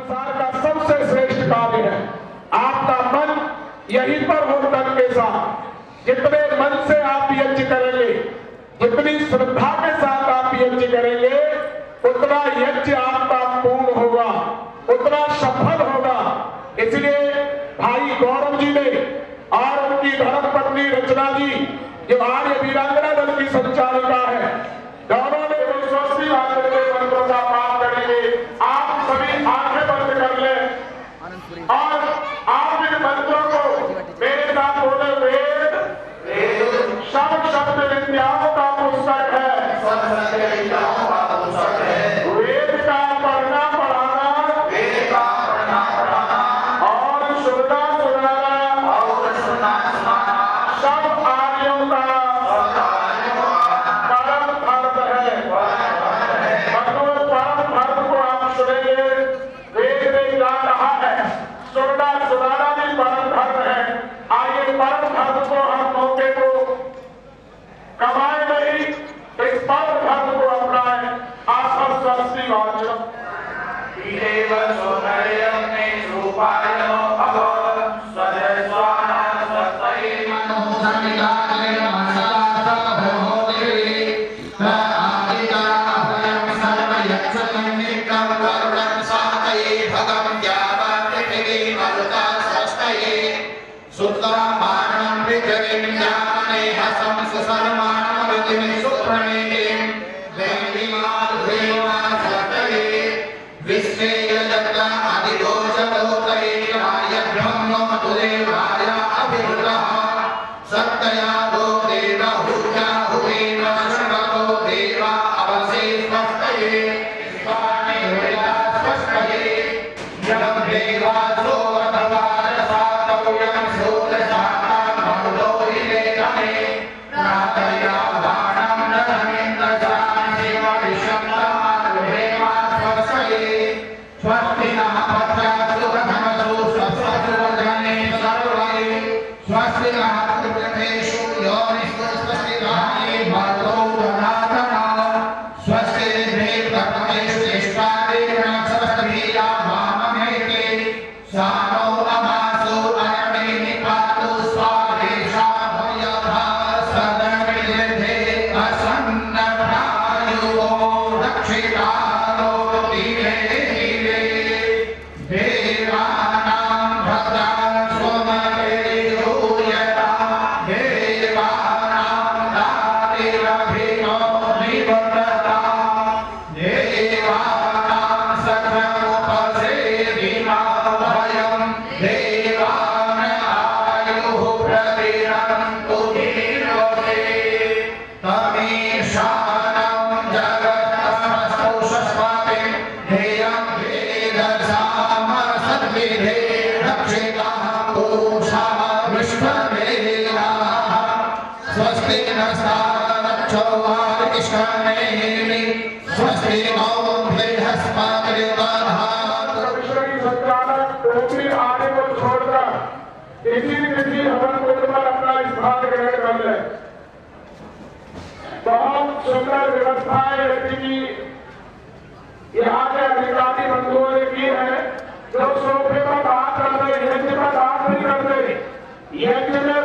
संसार का सबसे श्रेष्ठ कार्य है। आपका मन यहीं पर हो तन के साथ। जितने मन से आप यज्ञ करेंगे, जितनी श्रद्धा के साथ आप यज्ञ करेंगे, उतना यज्ञ आपका पूर्ण होगा, उतना सफल होगा। इसलिए भाई गौरव जी ने और उनकी धर्मपत्नी रचना जी, जो आर्य वीरांगना दल की संचालिका है, दोनों ने स्वस्ति मंत्रों का पाठ करेंगे। आप सभी आंखें बंद कर लें और आप इन मंत्रों को मेरे साथ बोले। वेद सब शब्द विद्याओं का पुस्तक है, वेद का पढ़ना पढ़ाना और सुनना सुनाना सब आर्यों का परम धर्म है। परम धर्म को आप सुनेंगे। वेद ने क्या कहा है, सुनना सुनाना भी परम धर्म है। आइए परम धर्म को हम मौके को कमाए नहीं, इस परम धर्म को अपनाए। आसम स्वस्ति वाचन बहुत सुंदर व्यवस्थाएं यज्ञ की यहाँ के अधिकारी बंधुओं ने की है। जो सोफे पर बात करते, यज्ञ पर बात नहीं करते। यज्ञ में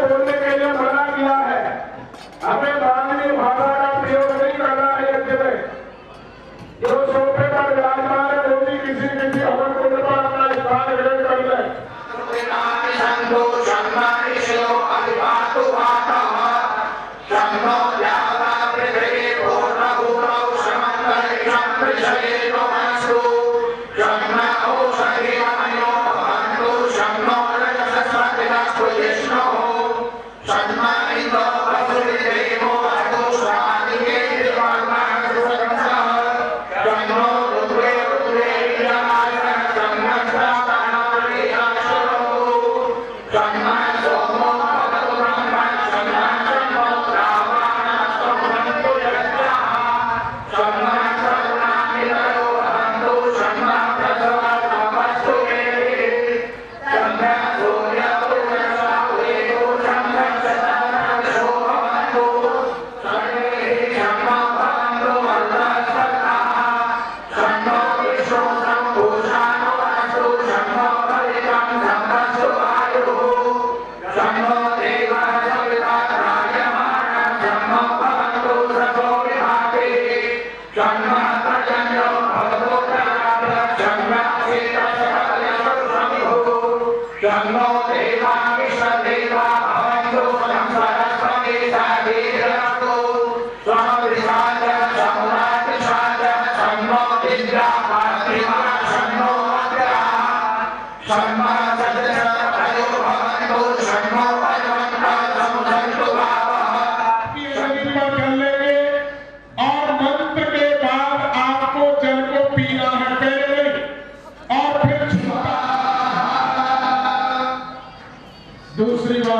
बोलने के लिए मना किया है। हमें मानवीय भाषा का प्रयोग नहीं करना है यज्ञ में। जो सोफे पर विराजमान है, वो भी किसी हवन कुंड पर अपना स्थान ग्रहण कर ले। Krishna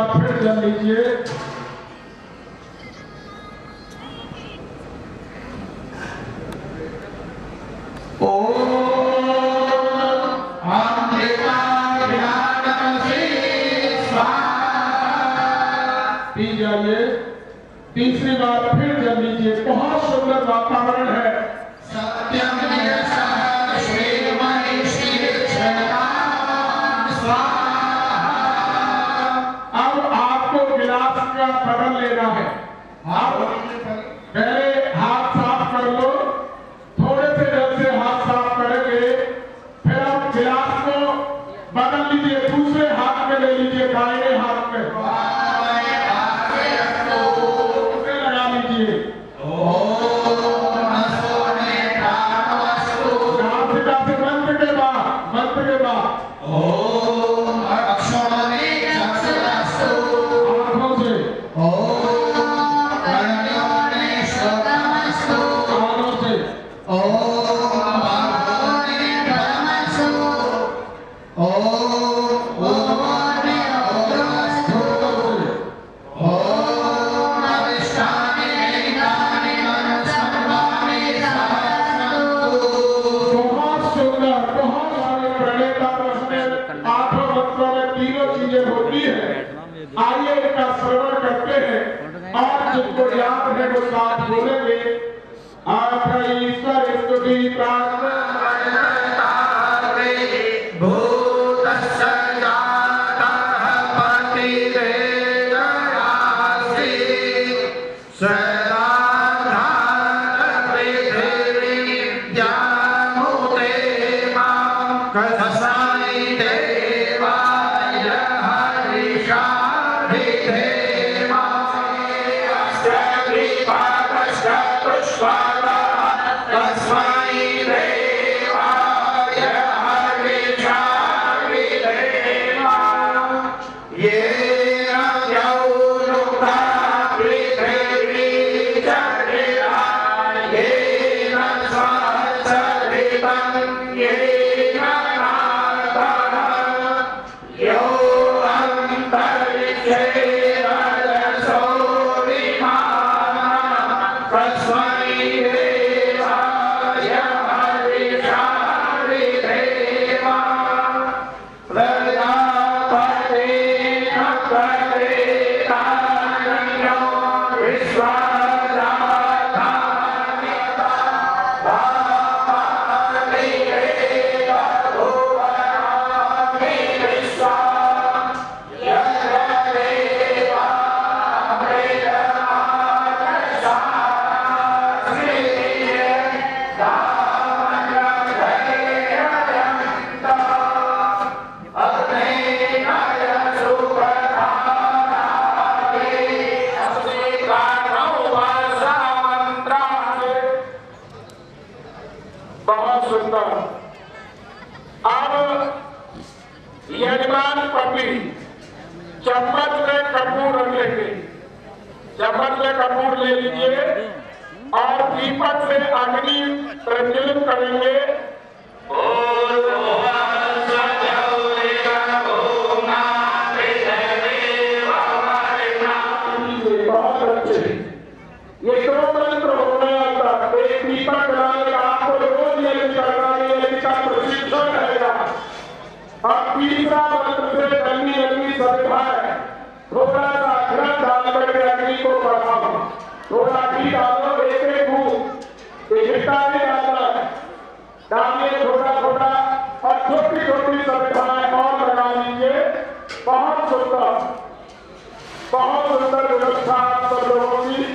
बार फिर जल लीजिए। पी जाइए। तीसरी बार फिर जल लीजिए। बहुत सुंदर वातावरण है। अब आपको गिलास का बदल लेना है। आप पहले हाथ साफ कर लो, थोड़े से जल से हाथ साफ करेंगे, फिर आप गिलास को बदल लीजिए, दूसरे हाथ में ले लीजिए, दाहिने हाथ में उसे लगा लीजिए। नासिका से मंत्र के बाद आंखों से कानों से आइए इनका श्रवण करते हैं और जिनको याद है वो साथ बोलेंगे। आप ईश्वर स्तुति प्रार्थना यजमान पत्नी चम्मच में कपूर रख लेंगे। चम्मच में कपूर ले लीजिए और दीपक से अग्नि प्रज्वलित करेंगे। बहुत अच्छे, ये दो मंत्र होना आता। एक दीपक जलाने का आपको रोज ये करना है, इसका प्रशिक्षण रहेगा। अब तीसरा मंत्र से रंगी सभा है। थोड़ा सा घृत डाल करके अग्नि को बढ़ाओ, थोड़ा घी डालो, एक बूंद घिटा भी डालना है, डालिए थोड़ा थोड़ा और छोटी छोटी सभ्यताएं और लगा लीजिए। बहुत सुंदर व्यवस्था आप सब लोगों की।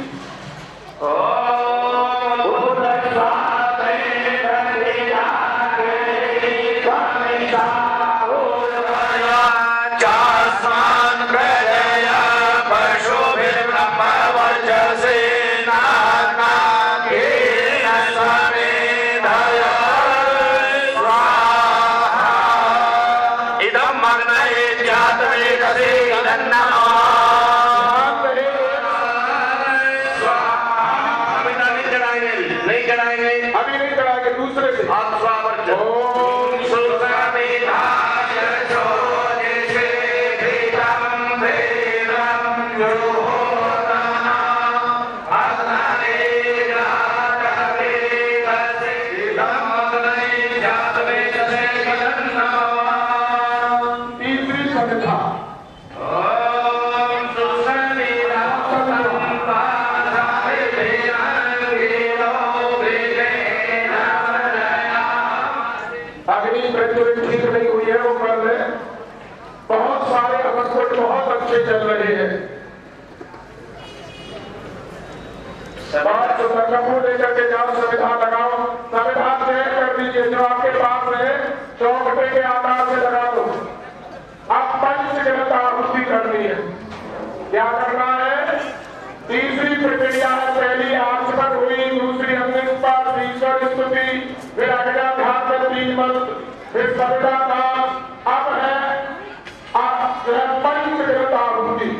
अभी नहीं चढ़ाएंगे, दूसरे से हाथ स्वावर ओम थोड़ी ठीक नहीं हुई है वो कर ले। बहुत सारे अवसर बहुत अच्छे चल रहे हैं। कपूर लेकर के जाओ, संविधान लगाओ, संविधान चयन कर दीजिए जो आपके पास है, चौखटे के आधार से लगा दो। अब पंचगत आहुति करनी है। क्या करना है? तीसरी प्रक्रिया है। पहली आचमन हुई, दूसरी अंगस्पात, तीसरी स्तुति, फिर अग्निधान में 3 मंत्र, फिर सविता नाम। अब है पंचगत आहुति।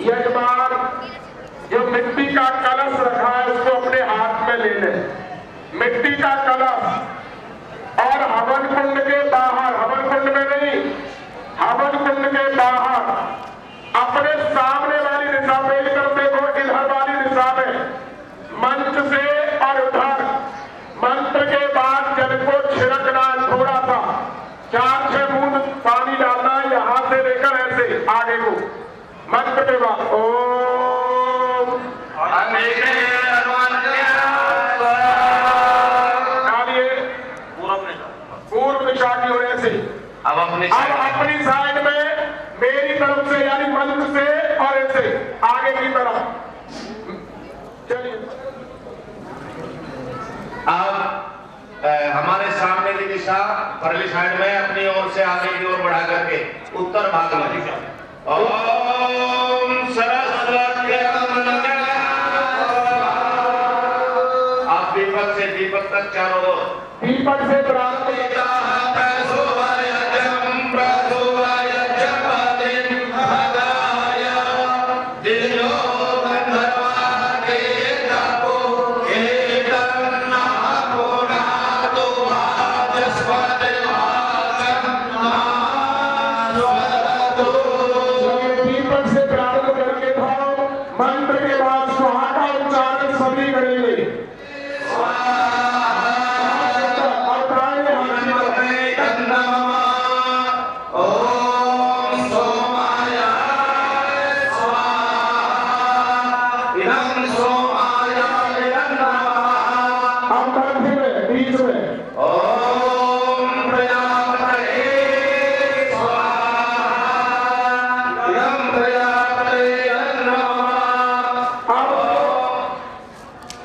यजमान जो मिट्टी का कलश रखा है उसको अपने हाथ में ले ले। मिट्टी का कलश और हवन कुंड के बाहर, हवन कुंड में नहीं, हवन कुंड के बाहर अपने सामने वाली दिशा में, इधर देखो, इधर वाली दिशा में मंच से और उधर मंत्र के बाद जल को छिड़कना है। थोड़ा सा 4-6 बूंद पानी डालना है, यहां से लेकर ऐसे आगे को। मंत्र के बाद ओम पूर्व दिशा की ओर ऐसे। अब अपनी साइड में मेरी तरफ से यानी मंत्र से और ऐसे आगे की तरफ चलिए। अब हमारे सामने की दिशा परली साइड में अपनी ओर से आगे की ओर बढ़ा करके उत्तर भाग में ओम सरस्वती आप दीपक से दीपक तक चारों ओर, दीपक से प्रारंभ मंत्र के बाद स्वाहा का उच्चारण सभी करेंगे।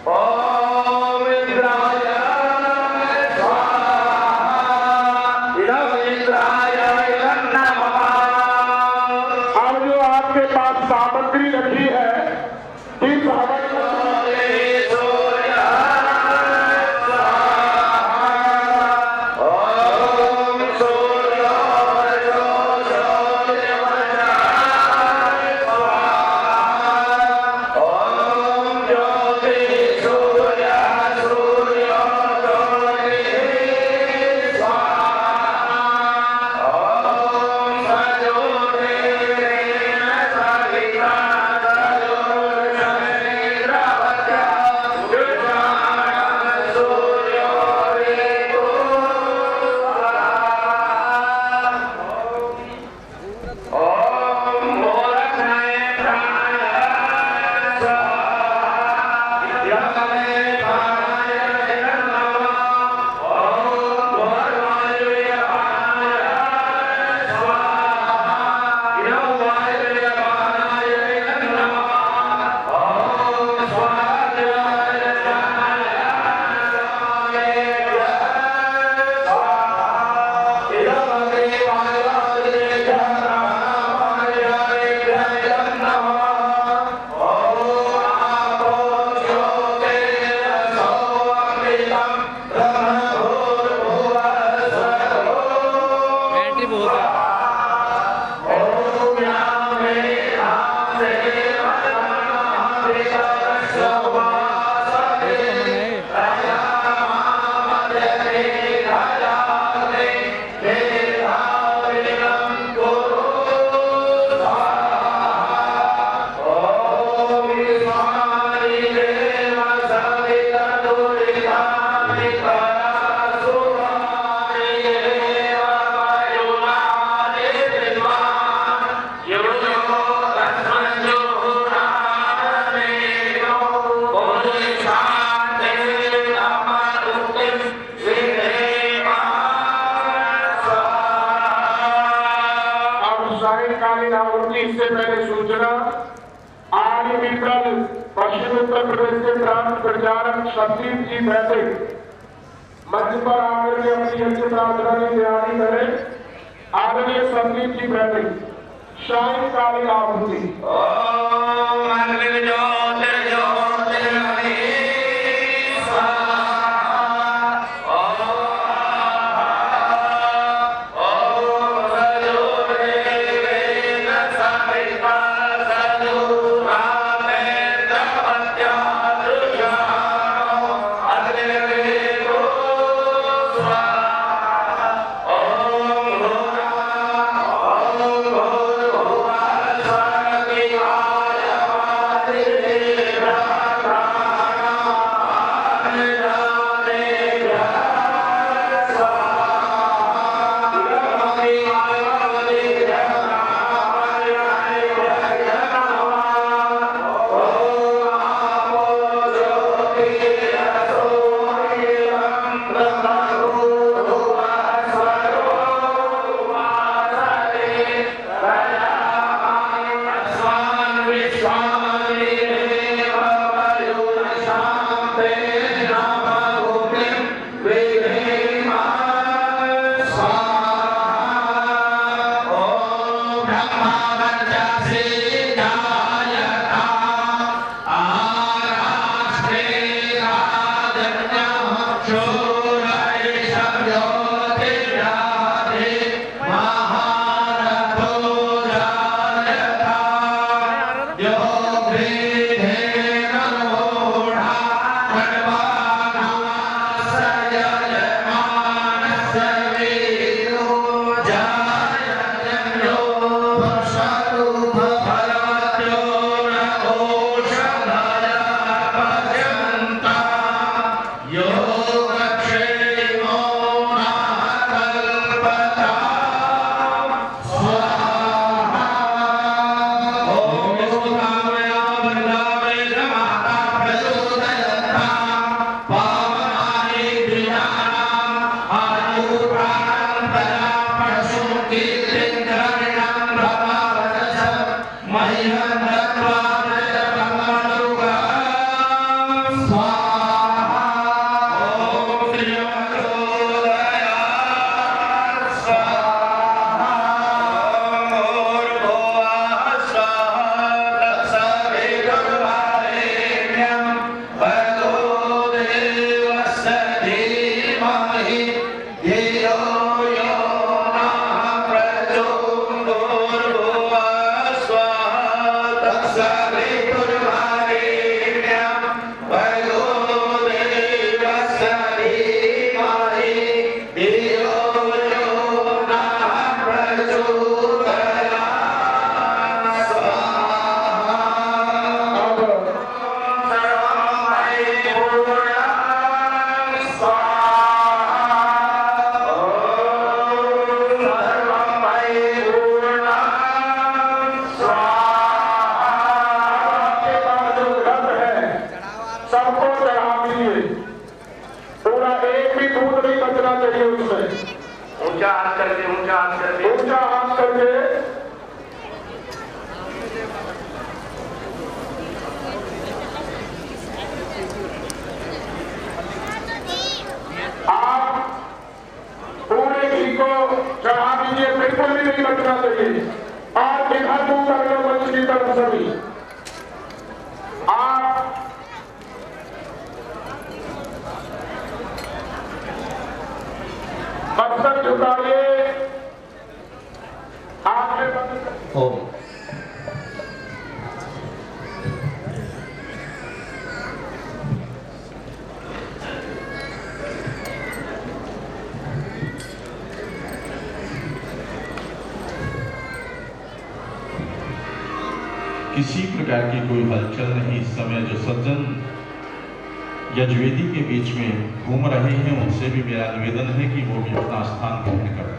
ओम वाली बहुत है। इससे पहले सूचना आज भी कल पश्चिम उत्तर प्रदेश के प्रांत प्रचारक संदीप जी बैठे मंच पर आकर के अपनी यज्ञ प्रार्थना की तैयारी करें। आदरणीय संदीप जी बैठे सायंकालीन आहुति ओम। किसी प्रकार की कोई हलचल नहीं। इस समय जो सज्जन यजुवेदी के बीच में घूम रहे हैं उनसे भी मेरा निवेदन है कि वो भी अपना स्थान ग्रहण करें।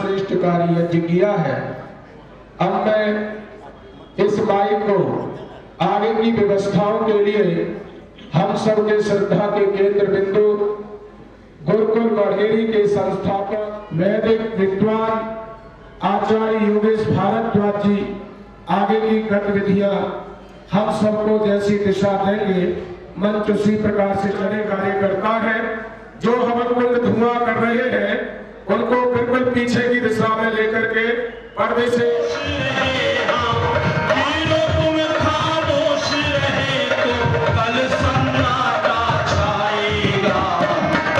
श्रेष्ठ कार्य यज्ञ किया है। अब मैं इस माइक को आगे की व्यवस्थाओं के लिए हम सबके श्रद्धा के केंद्र बिंदु गुरुकुल मढ़ेरी के संस्थापक वैदिक विद्वान आचार्य योगेश भारद्वाज जी आगे की गतिविधियां हम सबको जैसी दिशा देंगे मंच उसी प्रकार से चले कार्य करता है। जो हवन कुंड धुआं कर रहे हैं उनको बिल्कुल पीछे की दिशा में लेकर के पर्दे से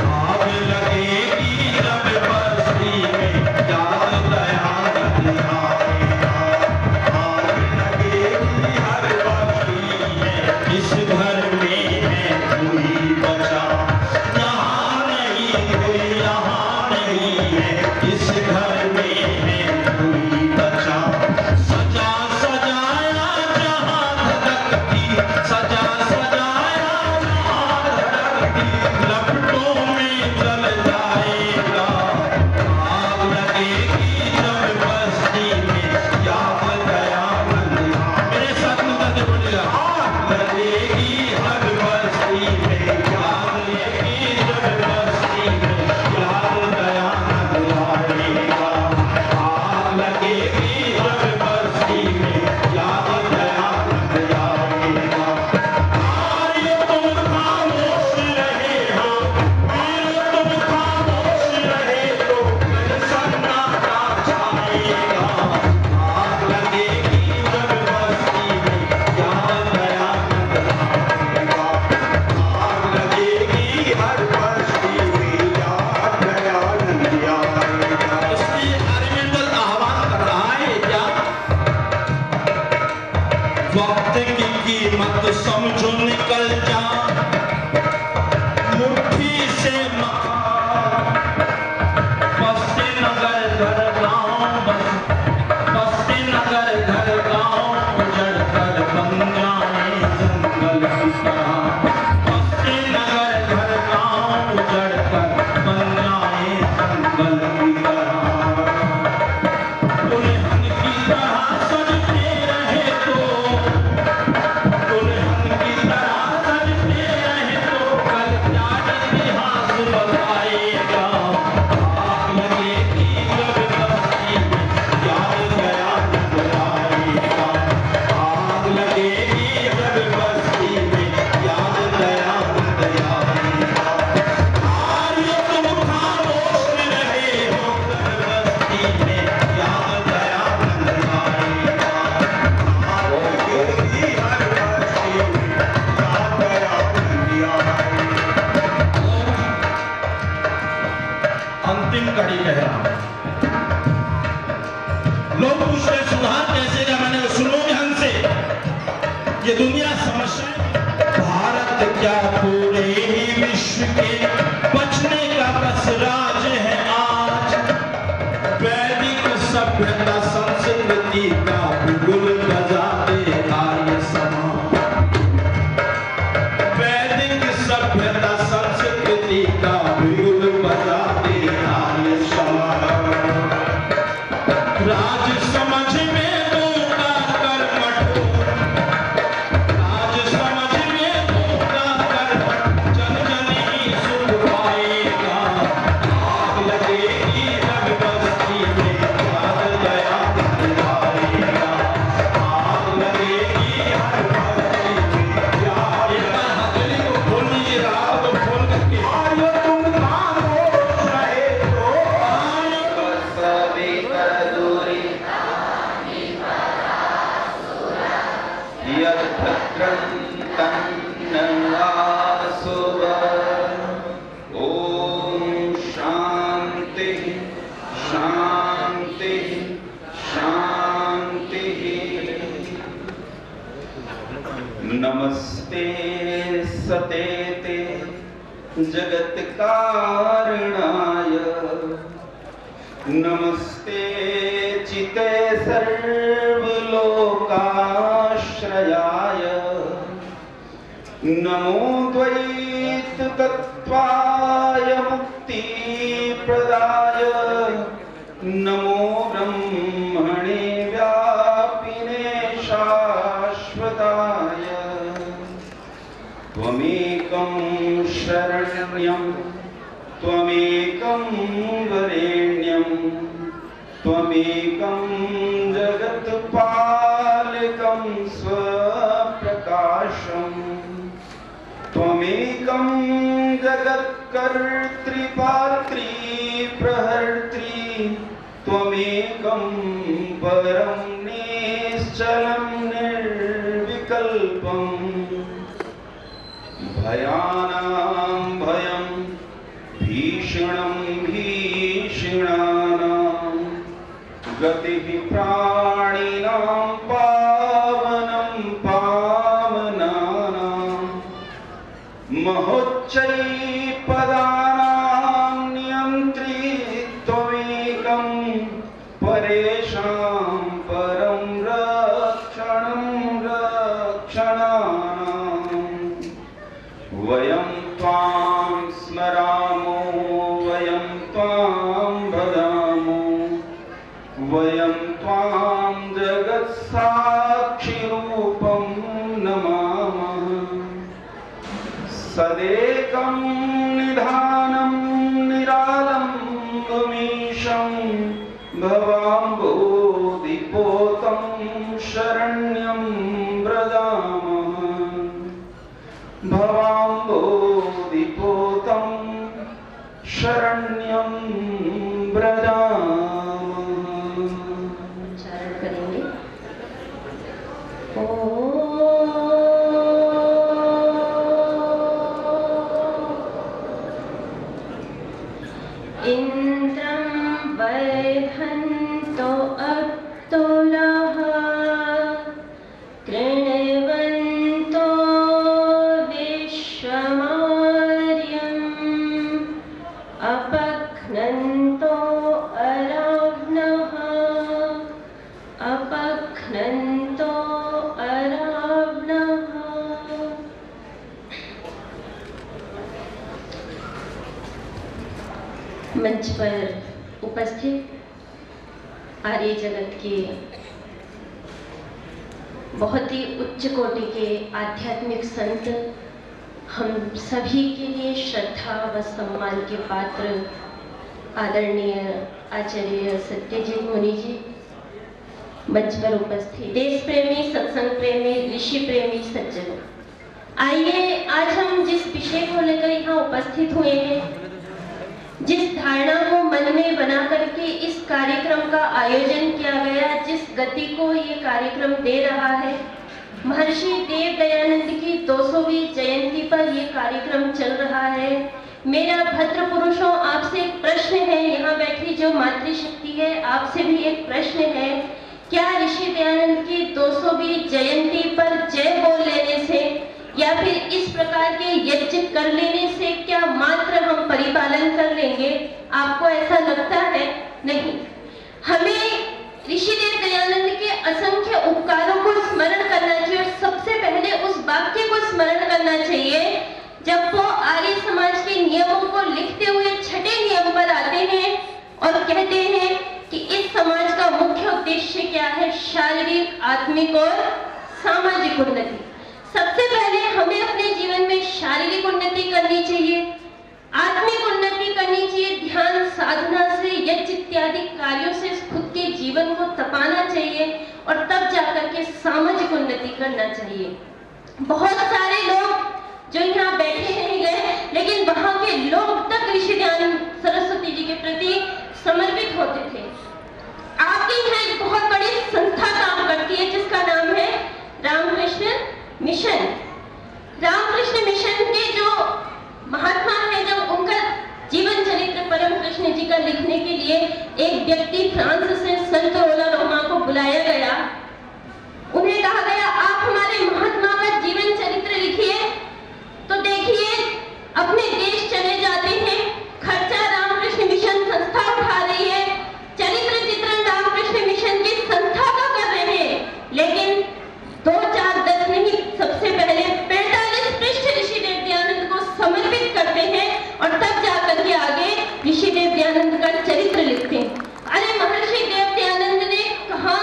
आग लगेगी जब बस्ती में, याद दया लोग पूछते सुधार कैसे का, मैंने सुनो ध्यान से। ये दुनिया समस्या, भारत क्या पूरे ही विश्व के बचने का बस राज है आज। वैदिक सभ्यता संस्कृति का बिगुल बजाते आर्य समाज। वैदिक सभ्यता संस्कृति का बिगुल बजाते आर्य समाज। राज समझ में तो का कर्मठ, राज समझ में तो का कर्मठ, जन जन ही सुख पाएगा। आग लगेगी रग बस्ती में, राज दया दिखाएगा। आग लगेगी हर बस्ती में, प्यार का हथेली को खोल लीजिए, रात को खोल करके आयो तुम खामोश रहे तो आयो सभी कर दूरी यद्भद्रं तन्नवासुव। ओम शांति शांति शांति। नमस्ते सतेते जगत कारणाय, नमस्ते चिते सर्वलोकाश्रयाय। नमो द्वैत तत्त्वाय मुक्तिप्रदाय, नमो ब्रह्मणे व्यापिने शाश्वताय। त्वमेकं शरण्यं त्वमेकं वरेण्यं, त्वमेकं जगत्पालकं स्वप्रकाशम्। त्वमेकं जगत्कर्तृपात्री प्रहर्त्री, त्वमेकं परं निश्चलं निर्विकल्पम्। भयानां भयं भीषणं भीषणानां, गतिः प्राणिनां पावनं पावनानां। महोच्चैपदानां नियन्त्री त्वमेकं, परेषां परं रक्षणं रक्षणानां। वयं त्वां स्मरामो वयं त्वां भजामो, वयं त्वां जगत्साक्षिरूपं नमामः। सदेकं निधानं निरालम्बमीशं, भवाम्बोधिपोतं शरण्यं व्रजामः। भवाम्बोधिपोतं शरण्यं व्रजामः। उच्चारण करेंगे। इंद्रं वैधन्तो अप्तुलः, कृण्वन्तो विश्वमार्यम्, अपघ्नन्तो अराव्नः, अपघ्नन्तो अराव्नः। मंच पर उपस्थित आर्य जगत के बहुत ही उच्च कोटि के आध्यात्मिक संत, हम सभी के लिए श्रद्धा व सम्मान के पात्र आदरणीय आचार्य सत्यजीत मुनि जी, मंच पर उपस्थित देश प्रेमी, सत्संग प्रेमी, ऋषि प्रेमी सज्जन, आइए आज हम जिस विषय को लेकर यहाँ उपस्थित हुए हैं, जिस धारणा को मन में बना करके इस कार्यक्रम का आयोजन किया गया, जिस गति को ये कार्यक्रम दे रहा है, महर्षि देव दयानंद की 200वीं जयंती पर ये कार्यक्रम चल रहा है। मेरा भद्र पुरुषों आपसे एक प्रश्न है, यहाँ बैठी जो मातृशक्ति है आपसे भी एक प्रश्न है, क्या ऋषि दयानंद की 220 जयंती पर जय बोल लेने से या फिर इस प्रकार के यज्ञ कर लेने से क्या मात्र हम परिपालन कर लेंगे? आपको ऐसा लगता है? नहीं। हमें ऋषिदेव दयानंद के असंख्य उपकारों को स्मरण करना चाहिए और सबसे पहले उस वाक्य को स्मरण करना चाहिए जब वो आर्य समाज के नियमों को लिखते हुए छठे नियम पर आते हैं और कहते हैं कि इस समाज का मुख्य उद्देश्य क्या है? शारीरिक, आत्मिक और सामाजिक उन्नति। सबसे पहले हमें अपने जीवन में शारीरिक उन्नति करनी चाहिए, आत्मिक उन्नति करनी चाहिए, ध्यान साधना से, यज्ञ इत्यादि कार्यों से खुद के जीवन को तपाना चाहिए और तब जाकर के सामाजिक उन्नति करना चाहिए। बहुत सारे लोग जो यहाँ बैठे नहीं गए लेकिन वहां के लोग तक ऋषि दयानंद सरस्वती जी के प्रति समर्पित होते थे। आपके यहाँ एक बहुत बड़ी संस्था काम करती है जिसका नाम है रामकृष्ण मिशन। रामकृष्ण मिशन के जो महात्मा है, जब उनका जीवन चरित्र परम कृष्ण जी का लिखने के लिए एक व्यक्ति फ्रांस से संत रोला रोमा को बुलाया गया, उन्हें कहा गया आप हमारे महात्मा का जीवन चरित्र लिखिए। तो देखिए अपने देश चले जाते हैं, खर्चा रामकृष्ण मिशन संस्था उठा रही है, चरित्र चित्रण रामकृष्ण मिशन की संस्था का कर रहे हैं, लेकिन 2, 4, 10 नहीं, सबसे पहले 45 पृष्ठ ऋषिदेव दयानंद को समर्पित करते हैं और तब जाकर के आगे ऋषिदेव दयानंद का चरित्र लिखते हैं। अरे महर्षि देव दयानंद ने कहा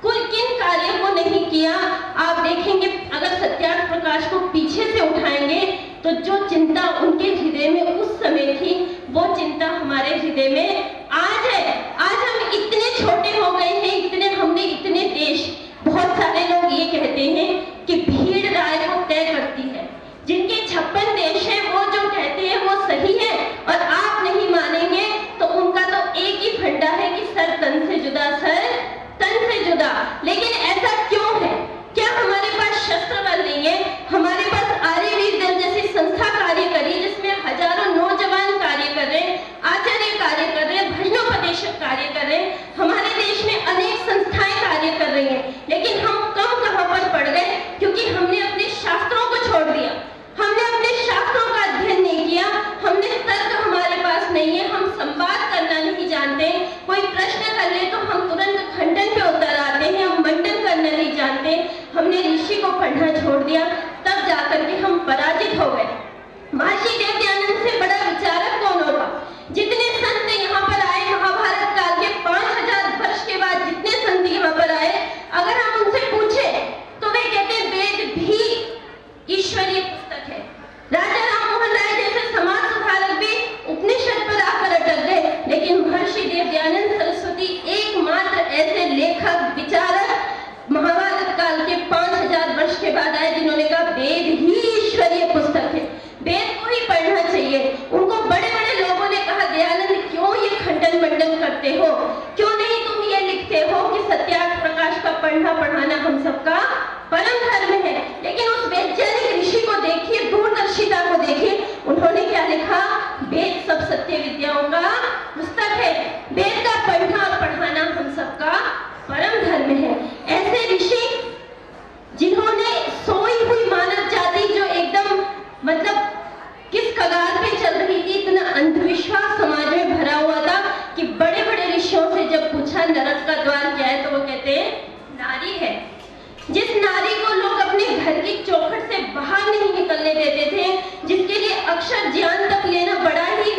कुल किन कार्यों को नहीं किया? आप देखेंगे अगर सत्यार्थ प्रकाश को पीछे से उठाएंगे तो जो चिंता उनके हृदय में उस समय थी वो चिंता हमारे हृदय में आज है। आज हम इतने छोटे हो गए हैं, हमने इतने देश, बहुत सारे लोग ये कहते हैं कि भीड़ राय को तय करती है। जिनके 56 देश है वो जो कहते हैं वो सही है और आप नहीं मानेंगे तो उनका तो एक ही फंडा है कि सर तन से जुदा, सर तन से जुदा। लेकिन ऐसा क्यों है? क्या हमारे पास शस्त्र बल नहीं है? हमारे पास आर्यवीर दल जैसी संस्था कार्य करी जिसमें हजारों नौजवान कार्य कर रहे हैं, आचार्य कार्य कर रहे हैं, भजनोपदेशक कार्य कर रहे हैं, हमारे देश में अनेक संस्थाएं कार्य कर रही हैं, लेकिन हम कम कहां पर पड़ गए? क्योंकि हमने अपने शास्त्रों को छोड़ दिया, हमने अपने शास्त्रों का अध्ययन नहीं किया, हमने तर्क हमारे पास नहीं है, हम संवाद करना नहीं जानते, कोई प्रश्न कर ले तो हम तुरंत खंडन पे उतर आते हैं, हम मंडन करना नहीं जानते, हमने ऋषि को पढ़ना छोड़ दिया, तब जाकर के हम पराजित हो गए। महर्षि देव दयानंद से बड़ा विचारक कौन होगा? जितने संत यहाँ पर आए महाभारत काल के 5000 वर्ष के बाद जितने संत यहाँ पर आए, अगर हम उनसे पूछे तो वे कहते वेद भी ईश्वरीय पुस्तक है। राजा राम मोहन राय जैसे समाज सुधारक भी उपनिषद पर आकर अटक गए, लेकिन महर्षि देव दयानंद सरस्वती एकमात्र ऐसे लेखक विचारक महाभारत काल के 5000 वर्ष के बाद आए जिन्होंने कहा वेद ही ईश्वरीय पुस्तक है, वेद को ही पढ़ना चाहिए। उनको बड़े बड़े लोगों ने कहा दयानंद क्यों ये खंडन मंडन करते हो, क्यों नहीं तुम ये लिखते हो कि सत्यार्थ प्रकाश का पढ़ना पढ़ाना हम सबका परम धर्म है। लेकिन उस वैज्ञानिक ऋषि को देखिए, दूरदर्शिता को देखिए, उन्होंने क्या लिखा? वेद सब सत्य विद्याओं का पुस्तक है, वेद का पढ़ना पढ़ाना हम सबका परम धर्म है। ऐसे ऋषि जिन्होंने सोई हुई मानव जाति जो एकदम मतलब किस कगार पे चल रही थी, इतना अंधविश्वास समाज में भरा हुआ था कि बड़े बड़े ऋषियों से जब पूछा नरक का द्वार क्या है तो वो कहते हैं नारी है। जिस नारी को लोग अपने घर की चौखट से बाहर नहीं निकलने देते थे, जिसके लिए अक्षर ज्ञान तक लेना बड़ा ही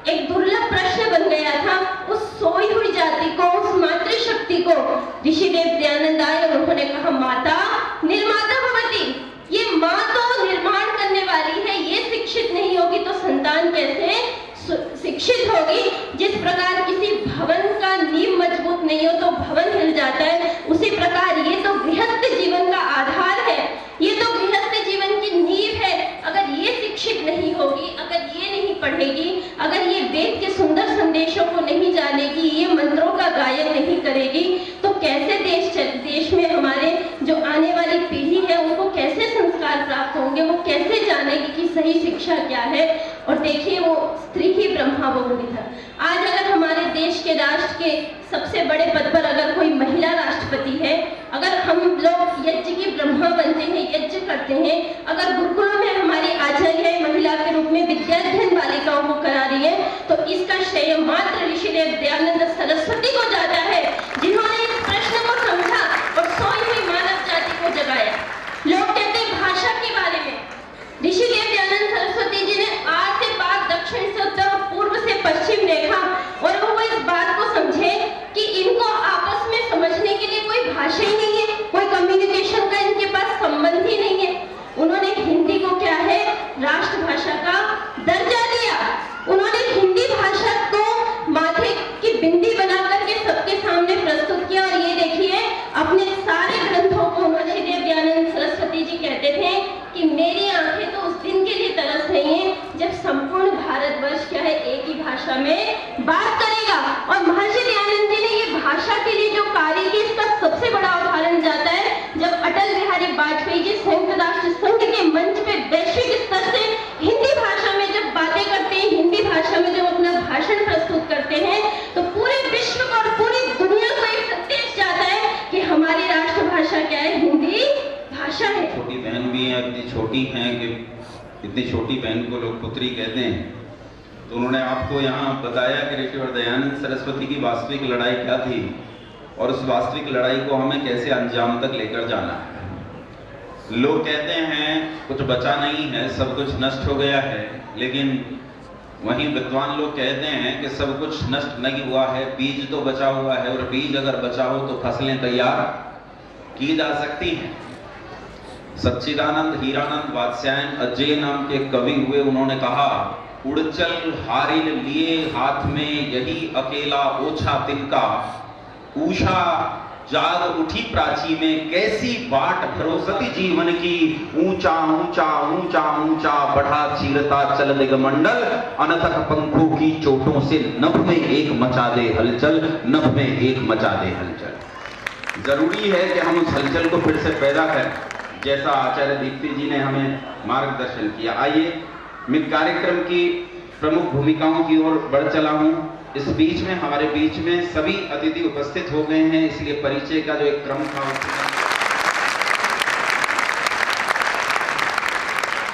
एक दुर्लभ प्रश्न बन गया था, उस सोई हुई जाति को, उस मातृशक्ति को ऋषिदेव दयानंद आए और उन्होंने कहा माता निर्माता भवति, ये माँ तो निर्माण करने वाली है, ये शिक्षित नहीं होगी तो संतान कैसे शिक्षित होगी? जिस प्रकार किसी भवन का नींव मजबूत नहीं हो तो भवन हिल जाता है, उसी प्रकार ये तो गृहस्थ जीवन का आधार है, ये तो गृहस्थ जीवन की नींव है। अगर ये शिक्षित नहीं होगी, अगर ये नहीं पढ़ेगी, अगर ये वेद के सुंदर संदेशों को नहीं जानेगी, ये मंत्रों का गायन नहीं करेगी, तो कैसे देश में हमारे जो आने वाली पीढ़ी है जरूरी था। आज अगर हमारे देश के राष्ट्र के सबसे बड़े पद पर अगर कोई महिला राष्ट्रपति है, अगर हम लोग यज्ञ की ब्रह्मा बनते हैं, यज्ञ करते हैं, अगर गुरुकुलों में हमारी आचार्य महिला के रूप में विद्याध्ययन बालिकाओं को करा रही है, तो इसका श्रेय मात्र ऋषिदेव दयानंद सरस्वती को जाता है, जिन्होंने इस प्रश्न को समझा और सोई हुई मानव जाति को जगाया। लोग कहते हैं भाषा के बारे में, ऋषिदेव दयानंद सरस्वती जी ने आज से बात दक्षिण से उत्तर, पूर्व से पश्चिम देखा और वो इस बात को समझे कि इनको आपस में समझने के लिए कोई भाषा ही नहीं है, कोई कम्युनिकेशन का इनके पास संबंध ही नहीं है। उन्होंने हिंदी को क्या है, राष्ट्रभाषा का दर्जा दिया। उन्होंने हिंदी भाषा को माथे की बिंदी बना करके सबके सामने प्रस्तुत किया। और ये देखिए, अपने सारे ग्रंथों को उन्होंने ऋषिदेव दयानंद सरस्वती जी कहते थे कि मेरी आंखें तो उस दिन के लिए तरस रही हैं जब संपूर्ण भारतवर्ष क्या है, एक ही भाषा में बात करेगा। और महर्षि दयानंद जी ने ये भाषा के लिए जो कार्य किया, इसका सबसे बड़ा उदाहरण जाता है जब अटल बिहारी वाजपेयी जी संयुक्त राष्ट्र संघ के मंच पे वैश्विक स्तर से हिंदी भाषा में जब बातें करते हैं, हिंदी भाषा में जब अपना भाषण प्रस्तुत करते हैं, तो पूरे विश्व को और पूरी दुनिया को एक संदेश जाता है कि हमारी राष्ट्रभाषा क्या है, हिंदी भाषा है। छोटी बहन भी हैं, इतनी छोटी हैं कि इतनी छोटी बहन को लोग पुत्री कहते हैं। तो उन्होंने आपको यहाँ बताया कि ऋषिवर दयानंद सरस्वती की वास्तविक लड़ाई क्या थी और उस वास्तविक लड़ाई को हमें कैसे अंजाम तक लेकर जाना है। लोग कहते हैं कुछ बचा नहीं है, सब कुछ नष्ट हो गया है, लेकिन वहीं विद्वान लोग कहते हैं कि सब कुछ नष्ट नहीं हुआ है, बीज तो बचा हुआ है, और बीज अगर बचा हो तो फसलें तैयार की जा सकती हैं। सच्चिदानंद हीरानंद वात्स्यायन अजय नाम के कवि हुए, उन्होंने कहा, उड़चल हारिल लिए हाथ में यही अकेला ओछा तिनका, उषा जाग उठी प्राची में कैसी बाट भरोसती जीवन की, ऊंचा ऊंचा ऊंचा ऊंचा बढ़ा चीरता चल दिगमंडल, अनथक पंखों की चोटों से नभ में एक मचा दे हलचल, नभ में एक मचा दे हलचल। जरूरी है कि हम उस हलचल को फिर से पैदा करें, जैसा आचार्य दीप्ति जी ने हमें मार्गदर्शन किया। आइए मैं कार्यक्रम की प्रमुख भूमिकाओं की ओर बढ़ चला हूं। इस बीच में हमारे बीच में सभी अतिथि उपस्थित हो गए हैं, इसलिए परिचय का जो एक क्रम था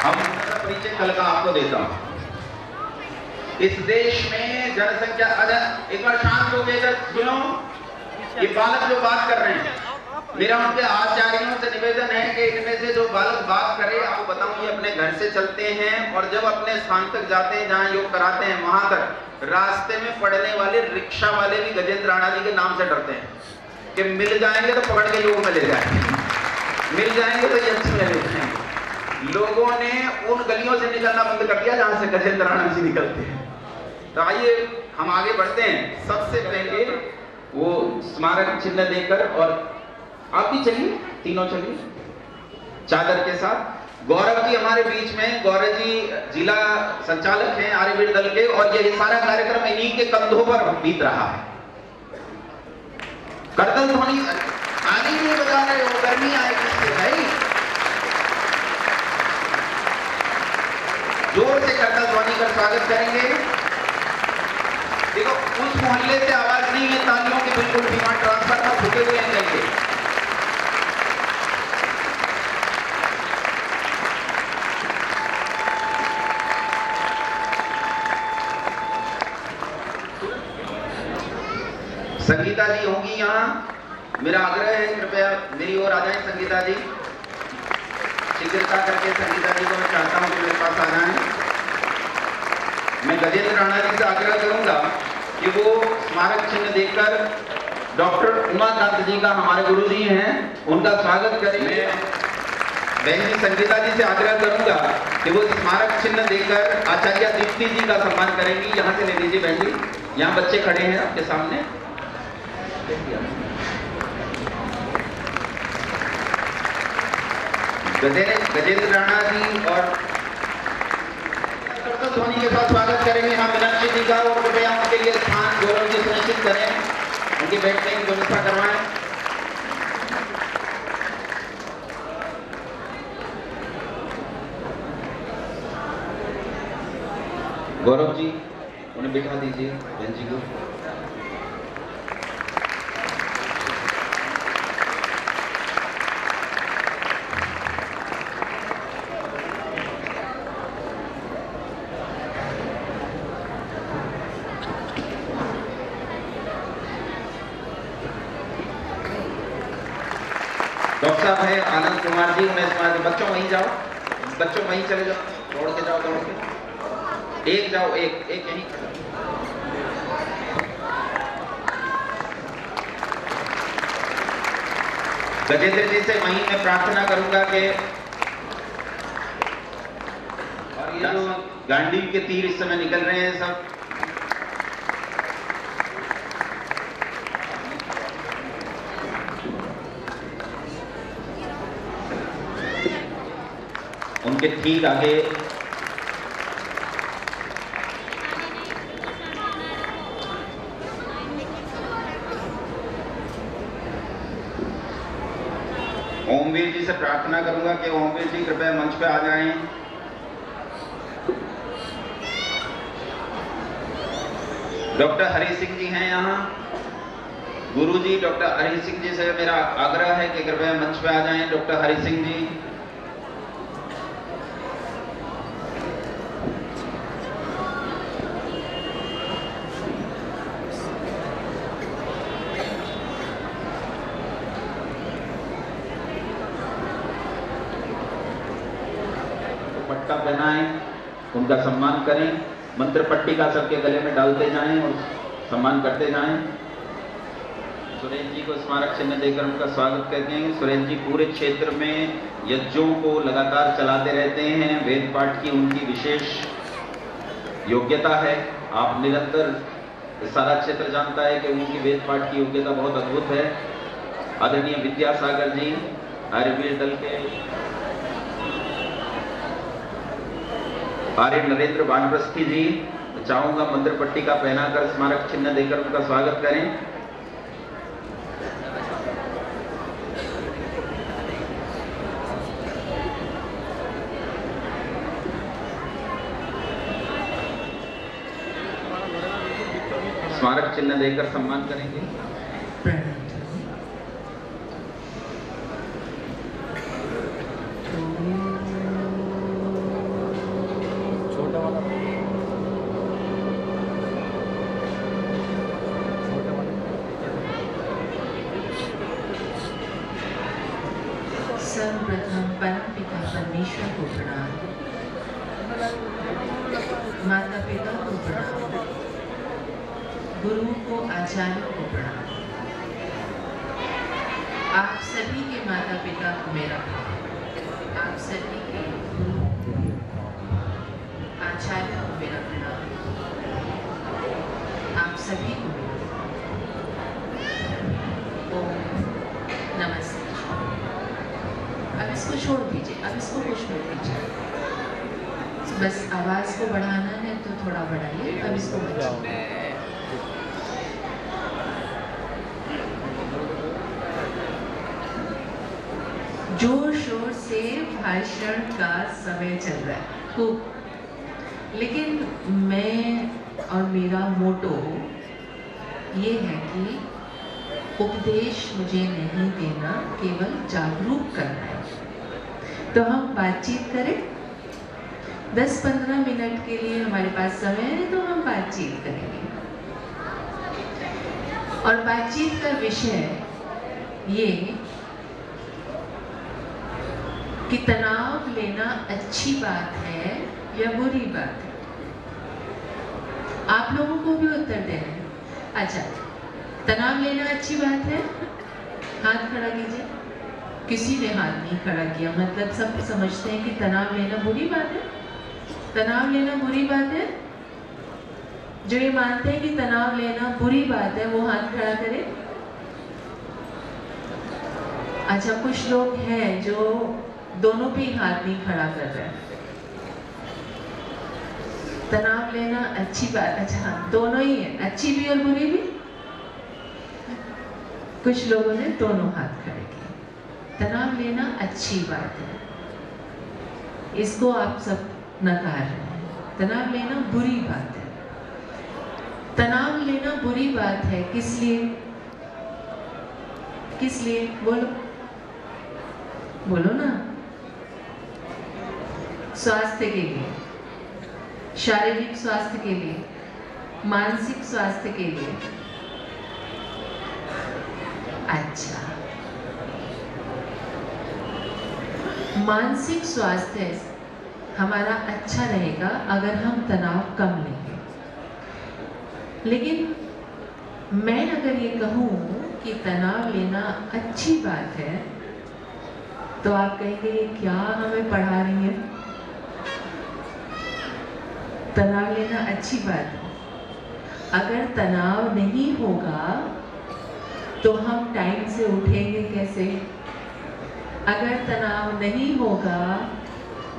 हम परिचय कल का आपको देता हूं। इस देश में जनसंख्या, एक बार शांत हो गए, सुनो, ये बालक जो बात कर रहे हैं, मेरा उनके आचार्यों से निवेदन है कि इनमें से जो बालक बात करे, आपको बताऊं, ये अपने घर से चलते हैं और जब अपने स्थान तक जाते हैं जहां योग कराते हैं, वहां तक रास्ते में पड़ने वाले रिक्शा वाले भी गजेंद्र राणा जी के नाम से डरते हैं कि मिल जाएंगे तो पकड़ के योग में ले जाएंगे, मिल जाएंगे तो यज्ञ में ले जाएंगे। लोगों ने उन गलियों से निकलना बंद कर दिया जहां से गजेंद्र राणा जी निकलते हैं। तो आइए हम आगे बढ़ते हैं। सबसे पहले वो स्मारक चिन्ह देकर, और आप भी चलिए, तीनों चलिए चादर के साथ। गौरव जी हमारे बीच में, गौरव जी जिला संचालक हैं आर्यवीर दल के, और ये सारा कार्यक्रम इन्हीं के कंधों पर बीत रहा है। करतल ध्वनि आगे नहीं बजा रहे हो, गर्मी आएगी भाई, जोर से करतल ध्वनि कर स्वागत करेंगे। देखो, उस मोहल्ले से आवाज नहीं है तालियों की, बिल्कुल बीमा ट्रांसफर पर झुके हुए हैं जाएंगे। संगीता जी होंगी यहाँ, मेरा आग्रह है कृपया मेरी ओर आ जाएं। संगीता जी, शीघ्रता करके संगीता जी को मैं चाहता हूँ कि मेरे पास आ जाएं। मैं गजेंद्र राणा जी से आग्रह करूंगा कि वो स्मारक चिन्ह देकर डॉक्टर उमाकांत जी का, हमारे गुरु जी हैं, उनका स्वागत करें। मैं बहन जी संगीता जी से आग्रह करूंगा कि वो स्मारक चिन्ह देकर आचार्य दीप्ति जी का सम्मान करेंगी। यहाँ से ले लीजिए बहन जी, यहाँ बच्चे खड़े हैं आपके सामने। गजेंद्र राणा जी और ध्वनि के साथ स्वागत करेंगे हम मीनाक्षी जी का, और कृपया उनके लिए स्थान गौरव जी सुनिश्चित करें, उनकी बैठने की व्यवस्था करवाएं। गौरव जी उन्हें में बिठा दीजिए बहन जी को। डॉक्टर साहब है आनंद कुमार जी, उन्हें समाज बच्चों वहीं जाओ, बच्चों वहीं चले जाओ, दौड़ के जाओ, दौड़ के एक जाओ, एक यहीं खड़ा। गजेंद्र जी से वहीं मैं प्रार्थना करूंगा कि और ये जो गांडीव के तीर इस समय निकल रहे हैं सब, उनके ठीक आगे ओमवीर जी से प्रार्थना करूंगा कि ओमवीर जी कृपया मंच पे आ जाएं। डॉक्टर हरि सिंह जी हैं यहाँ, गुरु जी डॉक्टर हरि सिंह जी से मेरा आग्रह है कि कृपया मंच पे आ जाएं। डॉक्टर हरि सिंह जी, पट्टा पहनाएं, उनका सम्मान करें, मंत्र पट्टिका सबके गले में डालते जाएं और सम्मान करते जाएं। सुरेश जी को स्मारक चिन्ह देकर उनका स्वागत करते हैं। सुरेश जी पूरे क्षेत्र में यज्ञों को लगातार चलाते रहते हैं, वेद पाठ की उनकी विशेष योग्यता है। आप निरंतर सारा क्षेत्र जानता है कि उनकी वेद पाठ की योग्यता बहुत अद्भुत है। आदरणीय विद्यासागर जी, आर्यवीर दल के आर्य नरेंद्र वानप्रस्थी जी, चाहूंगा मंत्र पट्टिका पहनाकर स्मारक चिन्ह देकर उनका स्वागत करें। स्मारक चिन्ह देकर सम्मान करेंगे। सर्वप्रथम परमपिता परमेश्वर को प्रणाम, माता पिता को प्रणाम, गुरु को आचार्य को प्रणाम। आप सभी के माता पिता को मेरा प्रणाम, आप सभी के गुरु आचार्य को मेरा प्रणाम, आप सभी को नमस्ते। अब इसको छोड़ दीजिए, अब इसको कुछ मत दीजिए, बस आवाज को बढ़ाना है तो थोड़ा बढ़ाइए। अब इसको जोर शोर से भाषण का समय चल रहा है खूब, लेकिन मैं और मेरा मोटो ये है कि उपदेश मुझे नहीं देना, केवल जागरूक करना है। तो हम बातचीत करें, 10-15 मिनट के लिए हमारे पास समय है, तो हम बातचीत करेंगे। और बातचीत का विषय ये कि तनाव लेना अच्छी बात है या बुरी बात है। आप लोगों को भी उत्तर देना है। अच्छा, तनाव लेना अच्छी बात है? हाथ खड़ा कीजिए। किसी ने हाथ नहीं खड़ा किया, मतलब सब समझते हैं कि तनाव लेना बुरी बात है। तनाव लेना बुरी बात है? जो ये मानते हैं कि तनाव लेना बुरी बात है, वो हाथ खड़ा करें। अच्छा, कुछ लोग हैं जो दोनों भी हाथ नहीं खड़ा कर रहे हैं। तनाव लेना अच्छी बात, अच्छा दोनों ही है, अच्छी भी और बुरी भी। कुछ लोगों ने दोनों हाथ खड़े किए। तनाव लेना अच्छी बात है, इसको आप सब नकार रहे हैं। तनाव लेना बुरी बात है। तनाव लेना बुरी बात है, किस लिए? किस लिए? बोलो बोलो ना। स्वास्थ्य के लिए, शारीरिक स्वास्थ्य के लिए, मानसिक स्वास्थ्य के लिए। अच्छा, मानसिक स्वास्थ्य हमारा अच्छा रहेगा अगर हम तनाव कम लेंगे। लेकिन मैं अगर ये कहूँ कि तनाव लेना अच्छी बात है, तो आप कहेंगे ये क्या हमें पढ़ा रही है? तनाव लेना अच्छी बात है। अगर तनाव नहीं होगा तो हम टाइम से उठेंगे कैसे? अगर तनाव नहीं होगा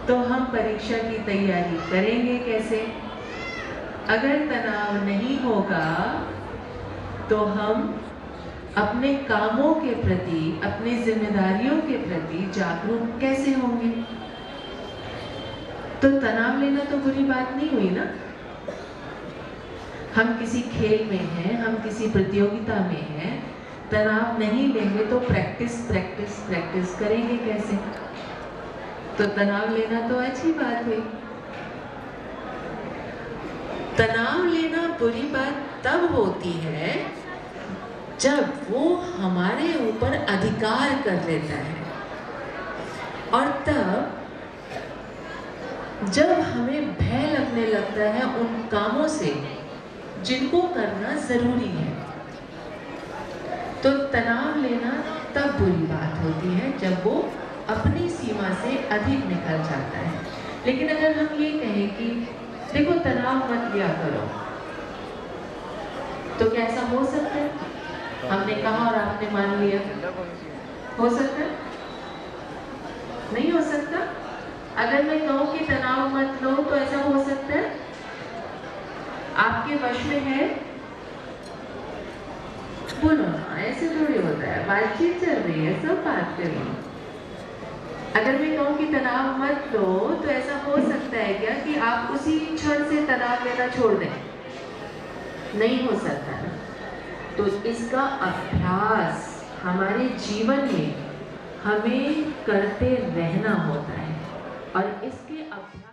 तो हम परीक्षा की तैयारी करेंगे कैसे? अगर तनाव नहीं होगा तो हम अपने कामों के प्रति, अपनी जिम्मेदारियों के प्रति जागरूक कैसे होंगे? तो तनाव लेना तो बुरी बात नहीं हुई ना। हम किसी खेल में हैं, हम किसी प्रतियोगिता में हैं, तनाव नहीं लेंगे तो प्रैक्टिस प्रैक्टिस प्रैक्टिस करेंगे कैसे? तो तनाव लेना तो अच्छी बात हुई। तनाव लेना बुरी बात तब होती है जब वो हमारे ऊपर अधिकार कर लेता है, और तब जब हमें भय लगने लगता है उन कामों से जिनको करना जरूरी है। तो तनाव लेना तब बुरी बात होती है जब वो अपनी सीमा से अधिक निकल जाता है। लेकिन अगर हम ये कहें कि देखो तनाव मत लिया करो, तो क्या ऐसा हो सकता है? हमने कहा और आपने मान लिया, हो सकता है? नहीं हो सकता। अगर मैं कहूँ कि तनाव मत लो तो ऐसा हो सकता है? आपके वश में है? बोलो ना, ऐसे थोड़ी होता है, बातचीत चल रही है, सब बात करिए। अगर मैं कहूँ कि तनाव मत लो तो ऐसा हो सकता है क्या कि आप उसी क्षण से तनाव लेना छोड़ दें? नहीं हो सकता ना। तो इसका अभ्यास हमारे जीवन में हमें करते रहना होता है, और इसके अभ्यास